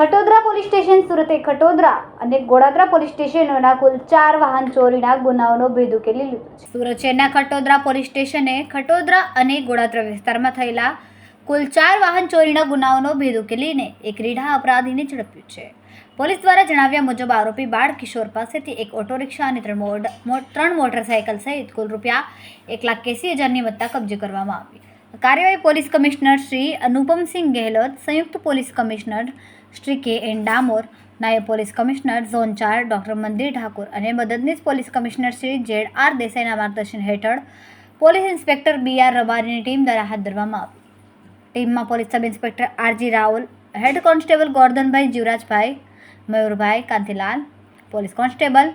Khatodara police station સુરતે Khatodara અને Godadara police સ્ટેશનોના કુલ 4 વાહન ચોરીના ગુનાઓનો ભેદ ઉકેલી લીધો છે. સુરત શહેરના ખટોદરા પોલીસ સ્ટેશને ખટોદરા અને ગોડાદરા વિસ્તારમાં થયેલા કુલ 4 વાહન ચોરીના ગુનાઓનો ભેદ ઉકેલીને એક રીઢા અપરાધીને ઝડપ્યું છે. પોલીસ દ્વારા જણાવ્યા મુજબ આરોપી બાળ કિશોર પાસેથી એક ઓટો રિક્ષા અને 3 મોટરસાયકલ સહિત કુલ ₹1,80,000ની મત્તા કબજે કરવામાં આવી. કાર્યવાહી પોલીસ કમિશનર શ્રી અનુપમસિંહ ગેહલોત, સંયુક્ત પોલીસ કમિશનર શ્રી કે.એન. ડામોર, નાયબ પોલીસ કમિશનર ઝોન 4 ડોક્ટર મંદિર ઠાકોર અને મદદનીશ પોલીસ કમિશનર શ્રી Z.R. દેસાઈના માર્ગદર્શન હેઠળ પોલીસ ઇન્સ્પેક્ટર B.R. રબારીની ટીમ દ્વારા હાથ ધરવામાં આવી. ટીમમાં police sub inspector R.G. Rawal, head constable Gordhanbhai Jivrajbhai, Mayurbhai Kantilal, police constable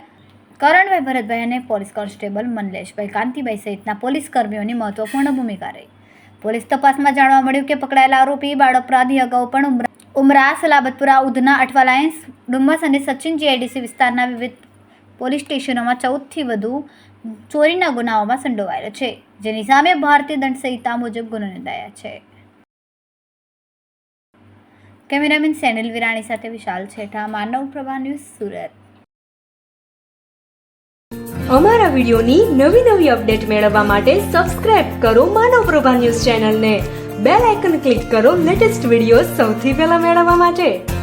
Karanbhai Bharatbhai અને પોલીસ કોન્સ્ટેબલ મનલેશભાઈ કાંતિભાઈ સહિતના પોલીસ કર્મીઓની મહત્વપૂર્ણ ભૂમિકા રહી. પોલીસ તપાસમાં જાણવા મળ્યું કે પકડાયેલા આરોપી બાળ અપરાધી અગાઉ પણ ઉમરા, સલાબતપુરા, ઉધના, અઠવા લાઇન્સ, ડુમ્મસ અને સચિન GIDC વિસ્તારના વિવિધ પોલીસ સ્ટેશનોમાં 14થી વધુ ચોરીના ગુનાઓમાં સંડોવાયેલો છે, જેની સામે ભારતીય દંડ સંહિતા મુજબ ગુનો નોંધાયા છે. કેમેરામેન સેનિલ વિરાણી સાથે વિશાલ છેઠા, માનવ પ્રભા ન્યૂઝ, સુરત. અમારા વિડિયોની નવી અપડેટ મેળવવા માટે સબસ્ક્રાઇબ કરો માનવ પ્રભા ન્યૂઝ ચેનલને. બેલ આઇકન ક્લિક કરો લેટેસ્ટ વિડીયો સૌથી પહેલા મેળવવા માટે.